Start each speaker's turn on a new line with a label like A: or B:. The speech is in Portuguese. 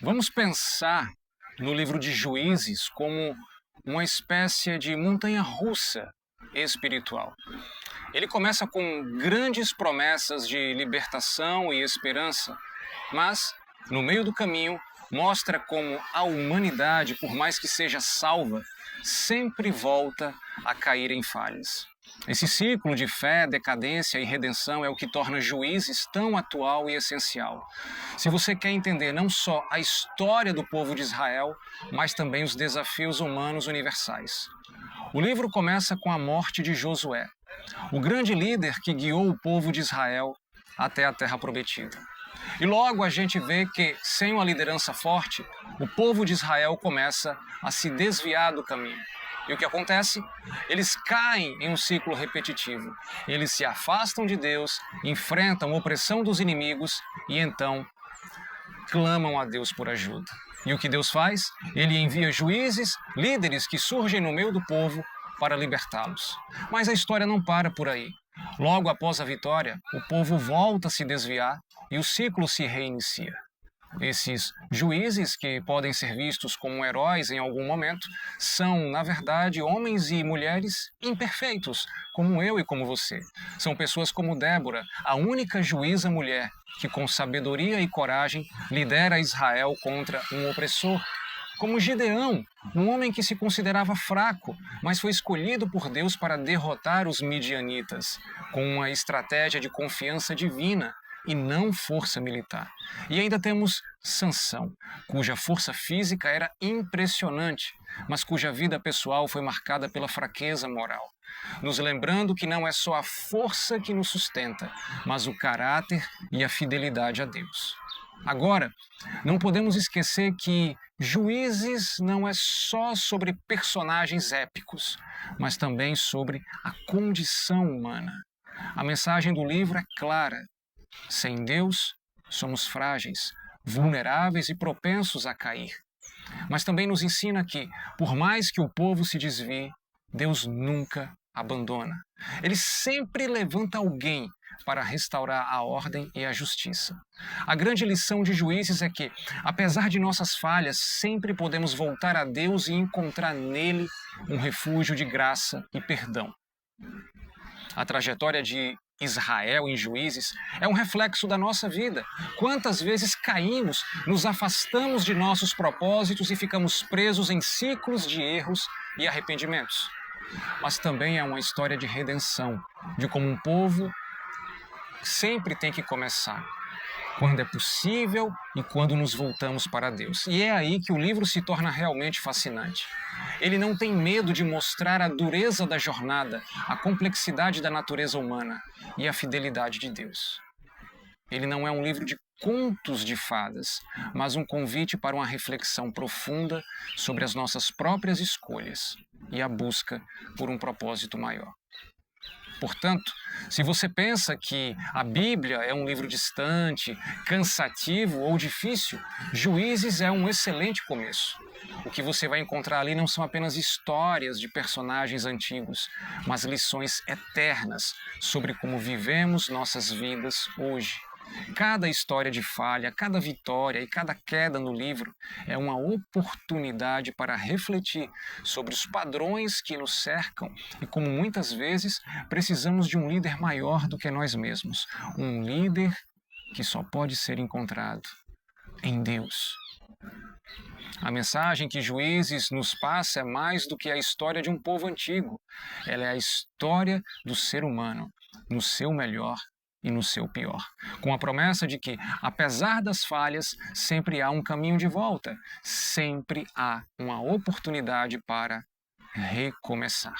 A: Vamos pensar no livro de Juízes como uma espécie de montanha-russa espiritual. Ele começa com grandes promessas de libertação e esperança, mas, no meio do caminho, mostra como a humanidade, por mais que seja salva, sempre volta a cair em falhas. Esse ciclo de fé, decadência e redenção é o que torna Juízes tão atual e essencial. Se você quer entender não só a história do povo de Israel, mas também os desafios humanos universais. O livro começa com a morte de Josué, o grande líder que guiou o povo de Israel até a Terra Prometida. E logo a gente vê que, sem uma liderança forte, o povo de Israel começa a se desviar do caminho. E o que acontece? Eles caem em um ciclo repetitivo. Eles se afastam de Deus, enfrentam a opressão dos inimigos e então clamam a Deus por ajuda. E o que Deus faz? Ele envia juízes, líderes que surgem no meio do povo para libertá-los. Mas a história não para por aí. Logo após a vitória, o povo volta a se desviar e o ciclo se reinicia. Esses juízes, que podem ser vistos como heróis em algum momento, são, na verdade, homens e mulheres imperfeitos, como eu e como você. São pessoas como Débora, a única juíza mulher que, com sabedoria e coragem, lidera Israel contra um opressor. Como Gideão, um homem que se considerava fraco, mas foi escolhido por Deus para derrotar os midianitas, com uma estratégia de confiança divina e não força militar. E ainda temos Sansão, cuja força física era impressionante, mas cuja vida pessoal foi marcada pela fraqueza moral, nos lembrando que não é só a força que nos sustenta, mas o caráter e a fidelidade a Deus. Agora, não podemos esquecer que Juízes não é só sobre personagens épicos, mas também sobre a condição humana. A mensagem do livro é clara. Sem Deus, somos frágeis, vulneráveis e propensos a cair. Mas também nos ensina que, por mais que o povo se desvie, Deus nunca abandona. Ele sempre levanta alguém para restaurar a ordem e a justiça. A grande lição de Juízes é que, apesar de nossas falhas, sempre podemos voltar a Deus e encontrar nele um refúgio de graça e perdão. A trajetória de Israel em Juízes é um reflexo da nossa vida. Quantas vezes caímos, nos afastamos de nossos propósitos e ficamos presos em ciclos de erros e arrependimentos. Mas também é uma história de redenção, de como um povo sempre tem que começar, quando é possível e quando nos voltamos para Deus. E é aí que o livro se torna realmente fascinante. Ele não tem medo de mostrar a dureza da jornada, a complexidade da natureza humana e a fidelidade de Deus. Ele não é um livro de contos de fadas, mas um convite para uma reflexão profunda sobre as nossas próprias escolhas e a busca por um propósito maior. Portanto, se você pensa que a Bíblia é um livro distante, cansativo ou difícil, Juízes é um excelente começo. O que você vai encontrar ali não são apenas histórias de personagens antigos, mas lições eternas sobre como vivemos nossas vidas hoje. Cada história de falha, cada vitória e cada queda no livro é uma oportunidade para refletir sobre os padrões que nos cercam e como muitas vezes precisamos de um líder maior do que nós mesmos, um líder que só pode ser encontrado em Deus. A mensagem que Juízes nos passa é mais do que a história de um povo antigo. Ela é a história do ser humano, no seu melhor e no seu pior, com a promessa de que, apesar das falhas, sempre há um caminho de volta, sempre há uma oportunidade para recomeçar.